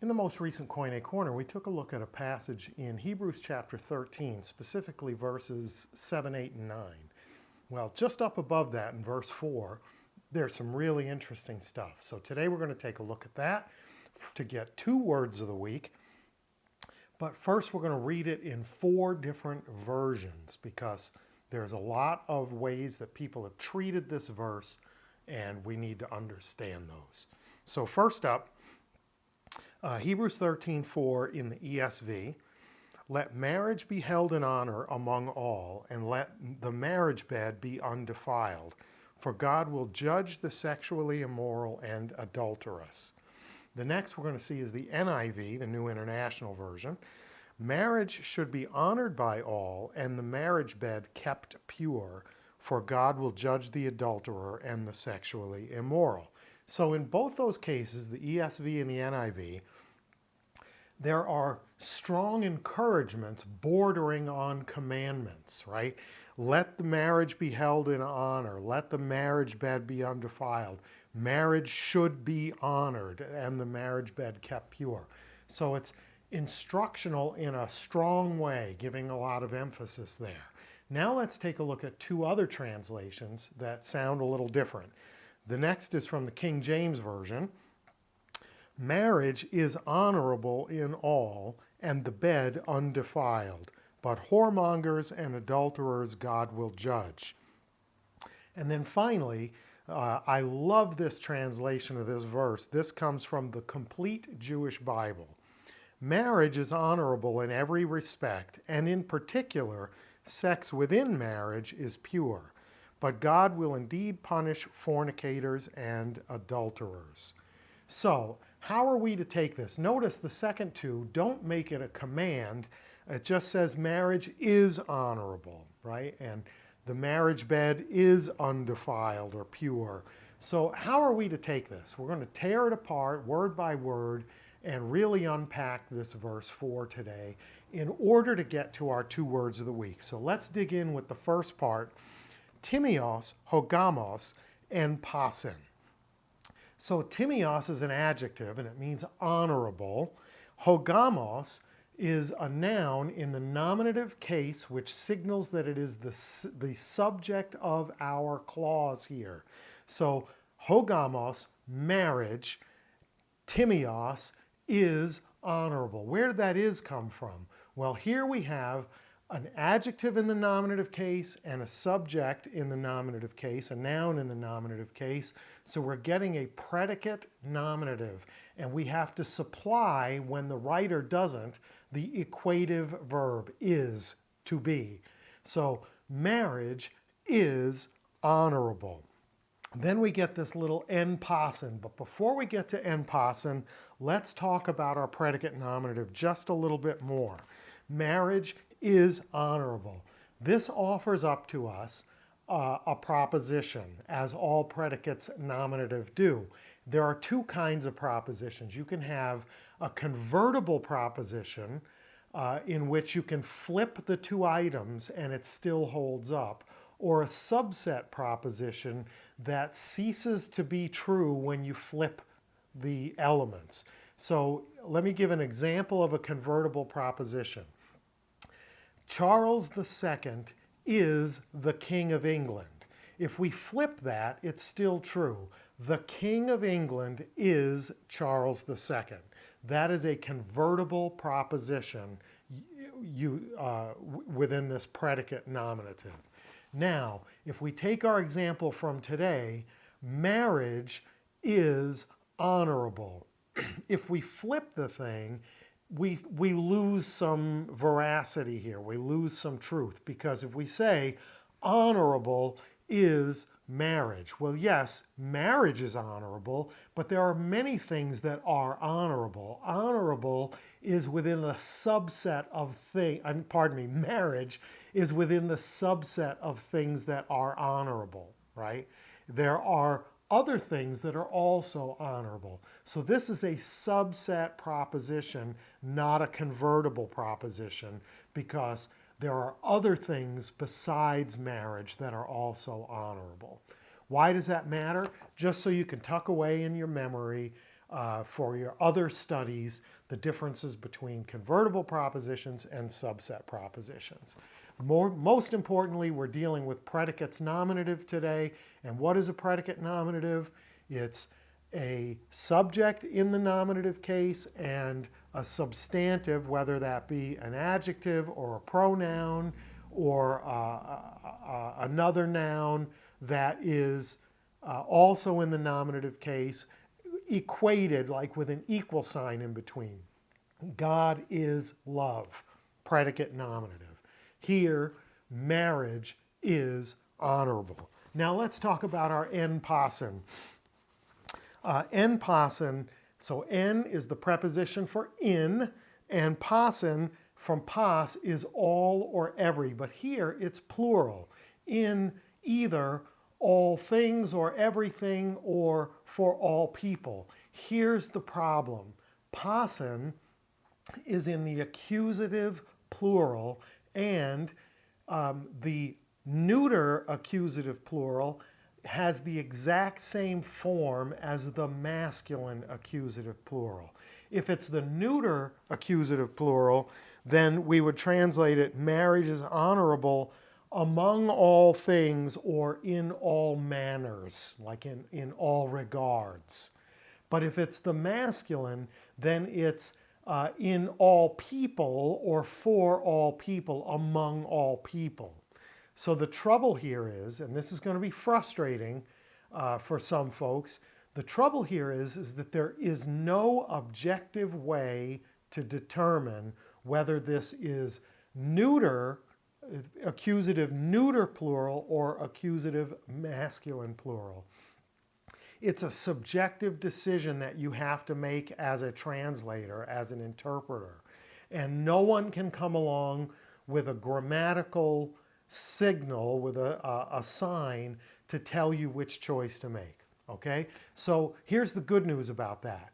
In the most recent Koine Corner, we took a look at a passage in Hebrews chapter 13, specifically verses 7, 8, and 9. Well, just up above that in verse 4, there's some really interesting stuff. So today we're going to take a look at that to get 2 words of the week. But first we're going to read it in 4 different versions because there's a lot of ways that people have treated this verse and we need to understand those. So first up, Hebrews 13:4 in the ESV, let marriage be held in honor among all, and let the marriage bed be undefiled, for God will judge the sexually immoral and adulterous. The next we're going to see is the NIV, the New International Version. Marriage should be honored by all, and the marriage bed kept pure, for God will judge the adulterer and the sexually immoral. So in both those cases, the ESV and the NIV, there are strong encouragements bordering on commandments, right? Let the marriage be held in honor. Let the marriage bed be undefiled. Marriage should be honored and the marriage bed kept pure. So it's instructional in a strong way, giving a lot of emphasis there. Now let's take a look at 2 other translations that sound a little different. The next is from the King James Version. Marriage is honorable in all, and the bed undefiled, but whoremongers and adulterers God will judge. And then finally, I love this translation of this verse. This comes from the Complete Jewish Bible. Marriage is honorable in every respect, and in particular, sex within marriage is pure. But God will indeed punish fornicators and adulterers. So, how are we to take this? Notice the second 2 don't make it a command. It just says marriage is honorable, right? And the marriage bed is undefiled or pure. So how are we to take this? We're going to tear it apart word by word and really unpack this verse 4 today in order to get to our 2 words of the week. So let's dig in with the first part, timios, hogamos, and pasin. So timios is an adjective and it means honorable. Hogamos is a noun in the nominative case which signals that it is the subject of our clause here. So hogamos, marriage, timios is honorable. Where did that is come from? Well, here we have an adjective in the nominative case and a subject in the nominative case, a noun in the nominative case. So we're getting a predicate nominative, and we have to supply, when the writer doesn't, the equative verb, is, to be. So marriage is honorable. Then we get this little en passant, but before we get to en passant, let's talk about our predicate nominative just a little bit more. Marriage is honorable. This offers up to us a proposition, as all predicates nominative do. There are 2 kinds of propositions. You can have a convertible proposition in which you can flip the 2 items and it still holds up, or a subset proposition that ceases to be true when you flip the elements. So let me give an example of a convertible proposition. Charles II is the King of England. If we flip that, it's still true. The King of England is Charles II. That is a convertible proposition within this predicate nominative. Now, if we take our example from today, marriage is honorable. If we flip the thing, we lose some veracity here. We lose some truth, because if we say honorable is marriage, well, yes, marriage is honorable, but there are many things that are honorable. Honorable is within a subset of marriage is within the subset of things that are honorable, right? There are other things that are also honorable. So this is a subset proposition, not a convertible proposition, because there are other things besides marriage that are also honorable. Why does that matter? Just so you can tuck away in your memory for your other studies, the differences between convertible propositions and subset propositions. Most importantly, we're dealing with predicates nominative today. And what is a predicate nominative? It's a subject in the nominative case and a substantive, whether that be an adjective or a pronoun or another noun that is also in the nominative case, equated, like with an equal sign in between. God is love, predicate nominative. Here, marriage is honorable. Now let's talk about our en passant. En passant, so en is the preposition for in, and passant from pas is all or every, but here it's plural, in either all things or everything or for all people. Here's the problem. Passant is in the accusative plural, and the neuter accusative plural has the exact same form as the masculine accusative plural. If it's the neuter accusative plural, then we would translate it, marriage is honorable among all things or in all manners, like in all regards. But if it's the masculine, then it's in all people or for all people, among all people. So the trouble here is, and this is going to be frustrating for some folks, the trouble here is that there is no objective way to determine whether this is neuter, accusative neuter plural, or accusative masculine plural. It's a subjective decision that you have to make as a translator, as an interpreter. And no one can come along with a grammatical signal, with a sign to tell you which choice to make. Okay? So here's the good news about that.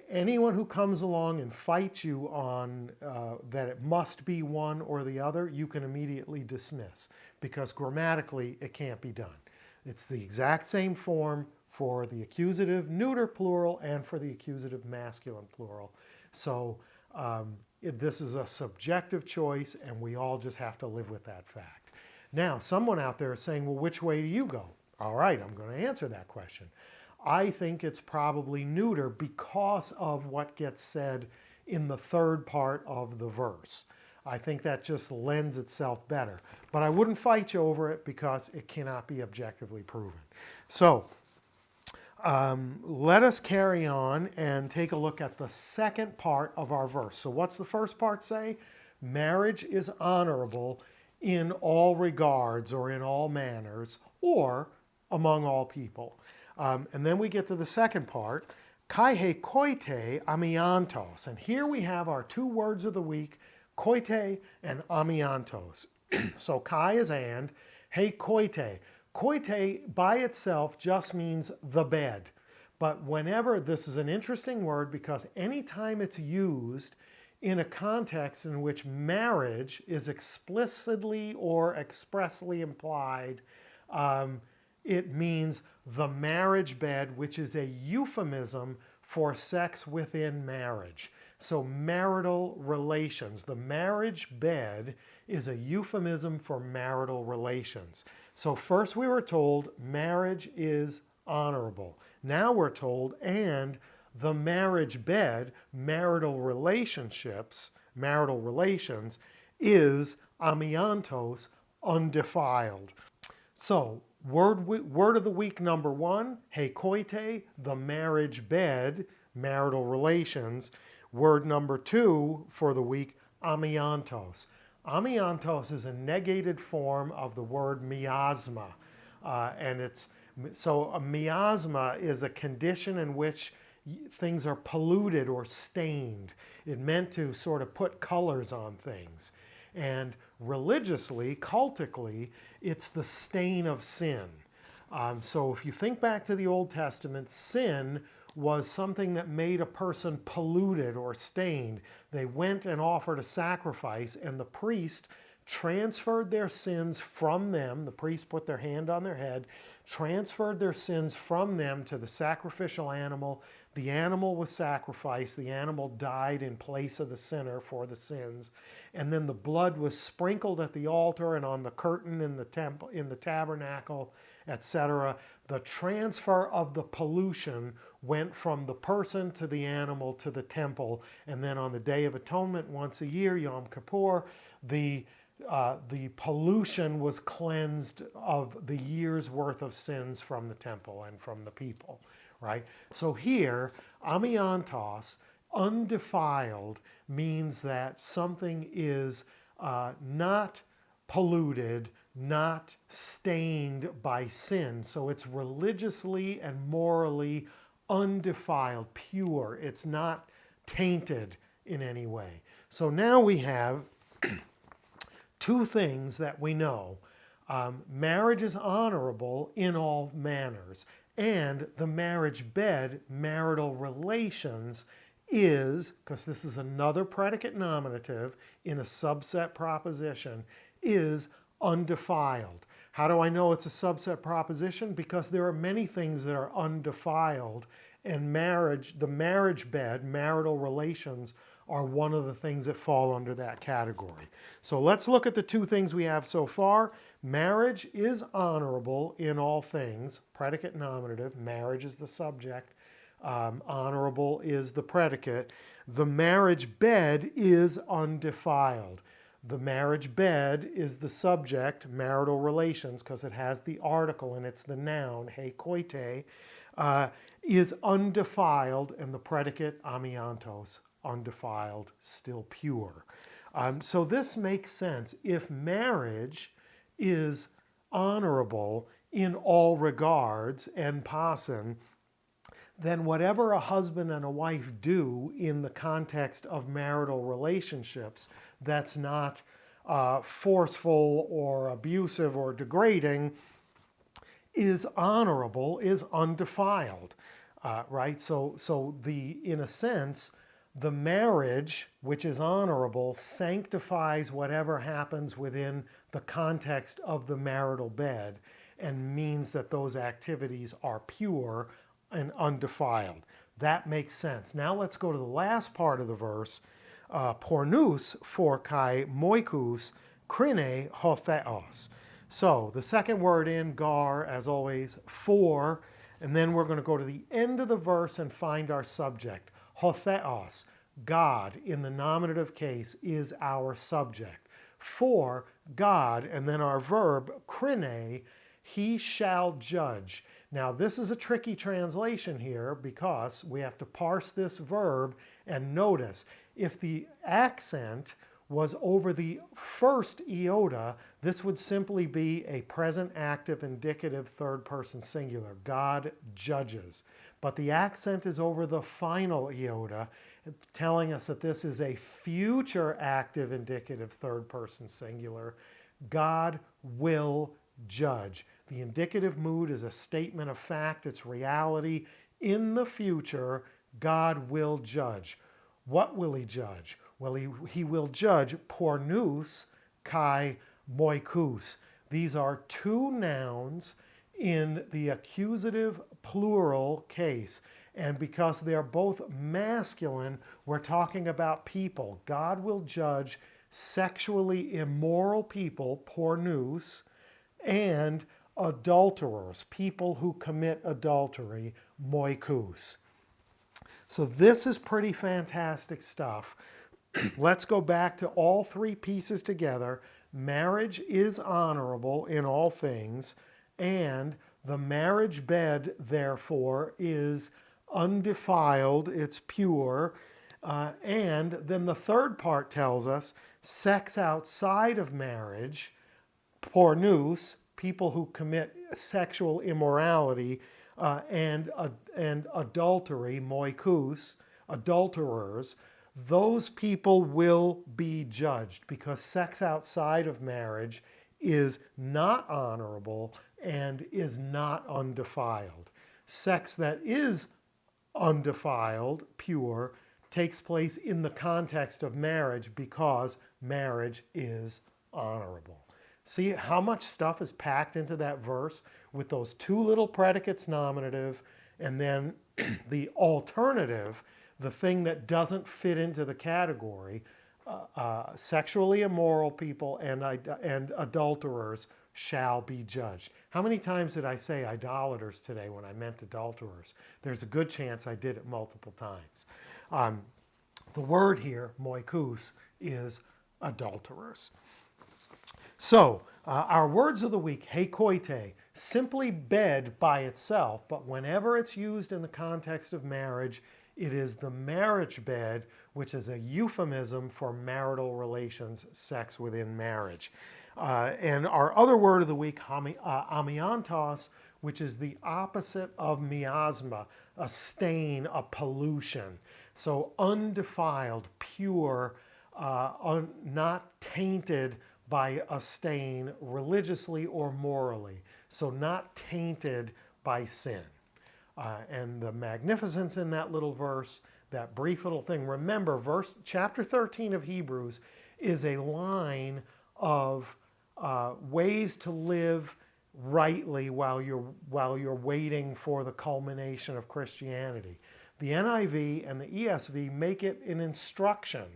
Anyone who comes along and fights you on that it must be one or the other, you can immediately dismiss, because grammatically it can't be done. It's the exact same form for the accusative neuter plural and for the accusative masculine plural. So this is a subjective choice, and we all just have to live with that fact. Now, someone out there is saying, well, which way do you go? All right, I'm going to answer that question. I think it's probably neuter because of what gets said in the third part of the verse. I think that just lends itself better. But I wouldn't fight you over it because it cannot be objectively proven. So let us carry on and take a look at the second part of our verse. So what's the first part say? Marriage is honorable in all regards or in all manners or among all people. And then we get to the second part, kai he koite amiantos. And here we have our two words of the week, koite and amiantos. So kai is and, he koite. Koite by itself just means the bed. But whenever, this is an interesting word because anytime it's used in a context in which marriage is explicitly or expressly implied, it means the marriage bed, which is a euphemism for sex within marriage. So marital relations. The marriage bed is a euphemism for marital relations. So first we were told marriage is honorable. Now we're told, and the marriage bed, marital relationships, marital relations, is amiantos, undefiled. So word of the week number one, hekoite, the marriage bed, marital relations. Word number two for the week, amiantos. Amiantos is a negated form of the word miasma. So a miasma is a condition in which things are polluted or stained. It meant to sort of put colors on things. And religiously, cultically, it's the stain of sin. So if you think back to the Old Testament, sin was something that made a person polluted or stained. They went and offered a sacrifice, and the priest transferred their sins from them. The priest put their hand on their head, transferred their sins from them to the sacrificial animal. The animal was sacrificed. The animal died in place of the sinner for the sins. And then the blood was sprinkled at the altar and on the curtain in the temple, in the tabernacle, etc. The transfer of the pollution went from the person to the animal to the temple. And then on the Day of Atonement, once a year, Yom Kippur, the pollution was cleansed of the year's worth of sins from the temple and from the people, right? So here, amiantos, undefiled, means that something is not polluted, not stained by sin. So it's religiously and morally undefiled, pure. It's not tainted in any way. So now we have two things that we know. Marriage is honorable in all manners, and the marriage bed, marital relations, is, because this is another predicate nominative in a subset proposition, is undefiled. How do I know it's a subset proposition? Because there are many things that are undefiled, and marriage, the marriage bed, marital relations, are one of the things that fall under that category. So let's look at the two things we have so far. Marriage is honorable in all things, predicate nominative. Marriage is the subject. Honorable is the predicate. The marriage bed is undefiled. The marriage bed is the subject, marital relations, because it has the article and it's the noun, he koite, is undefiled, and the predicate, amiantos, undefiled, still pure. So this makes sense. If marriage is honorable in all regards, en passant, then whatever a husband and a wife do in the context of marital relationships that's not forceful or abusive or degrading is honorable, is undefiled, right? So in a sense, the marriage, which is honorable, sanctifies whatever happens within the context of the marital bed and means that those activities are pure and undefiled. That makes sense. Now let's go to the last part of the verse. Pornous for kai moikus krine hotheos. So the second word in, gar, as always, for, and then we're going to go to the end of the verse and find our subject. Hotheos, God, in the nominative case, is our subject. For God, and then our verb, krine, he shall judge. Now, this is a tricky translation here because we have to parse this verb and notice if the accent was over the first iota, this would simply be a present active indicative third person singular. God judges. But the accent is over the final iota, telling us that this is a future active indicative third person singular. God will judge. The indicative mood is a statement of fact, it's reality. In the future, God will judge. What will he judge? Well, he will judge pornous kai moikus. These are two nouns in the accusative plural case. And because they're both masculine, we're talking about people. God will judge sexually immoral people, pornous, and adulterers, people who commit adultery, moikus. So this is pretty fantastic stuff. Let's go back to all three pieces together. Marriage is honorable in all things, and the marriage bed, therefore, is undefiled, it's pure. And then the third part tells us sex outside of marriage, pornous, people who commit sexual immorality, and adultery, moikus, adulterers, those people will be judged because sex outside of marriage is not honorable and is not undefiled. Sex that is undefiled, pure, takes place in the context of marriage because marriage is honorable. See how much stuff is packed into that verse with those two little predicates nominative, and then the alternative, the thing that doesn't fit into the category, sexually immoral people and adulterers shall be judged. How many times did I say idolaters today when I meant adulterers? There's a good chance I did it multiple times. The word here, moikous, is adulterers. So, our words of the week, hekoite, simply bed by itself, but whenever it's used in the context of marriage, it is the marriage bed, which is a euphemism for marital relations, sex within marriage. And our other word of the week, amiantos, which is the opposite of miasma, a stain, a pollution. So undefiled, pure, not tainted by a stain religiously or morally. So not tainted by sin. And the magnificence in that little verse, that brief little thing. Remember, chapter 13 of Hebrews is a line of ways to live rightly while you're waiting for the culmination of Christianity. The NIV and the ESV make it an instruction.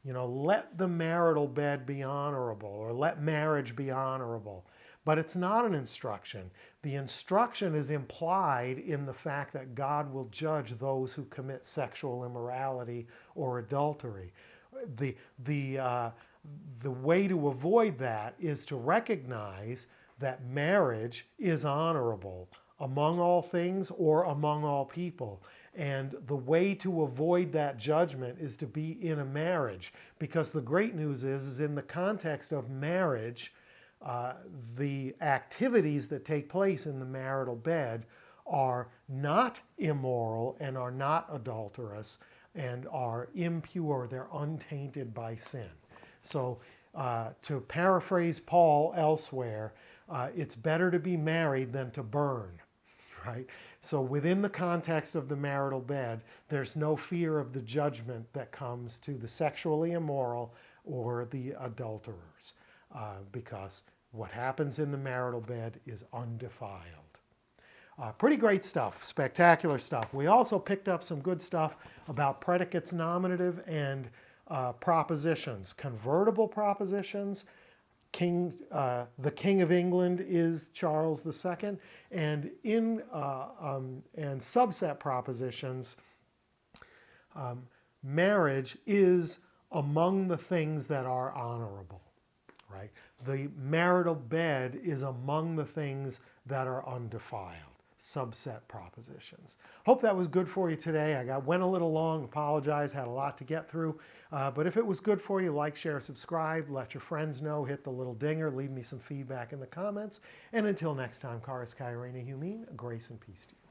Let the marital bed be honorable, or let marriage be honorable. But it's not an instruction. The instruction is implied in the fact that God will judge those who commit sexual immorality or adultery. The way to avoid that is to recognize that marriage is honorable among all things or among all people. And the way to avoid that judgment is to be in a marriage. Because the great news is in the context of marriage, the activities that take place in the marital bed are not immoral and are not adulterous and are impure. They're untainted by sin. So to paraphrase Paul elsewhere, it's better to be married than to burn, right? So within the context of the marital bed, there's no fear of the judgment that comes to the sexually immoral or the adulterers, because what happens in the marital bed is undefiled. Pretty great stuff, spectacular stuff. We also picked up some good stuff about predicates nominative and propositions, convertible propositions. The King of England is Charles II, and in and subset propositions, marriage is among the things that are honorable, right? The marital bed is among the things that are undefiled. Subset propositions. Hope that was good for you today. Went a little long, apologize, had a lot to get through. But if it was good for you, like, share, subscribe, let your friends know, hit the little dinger, leave me some feedback in the comments. And until next time, Charis Kairene Humin, grace and peace to you.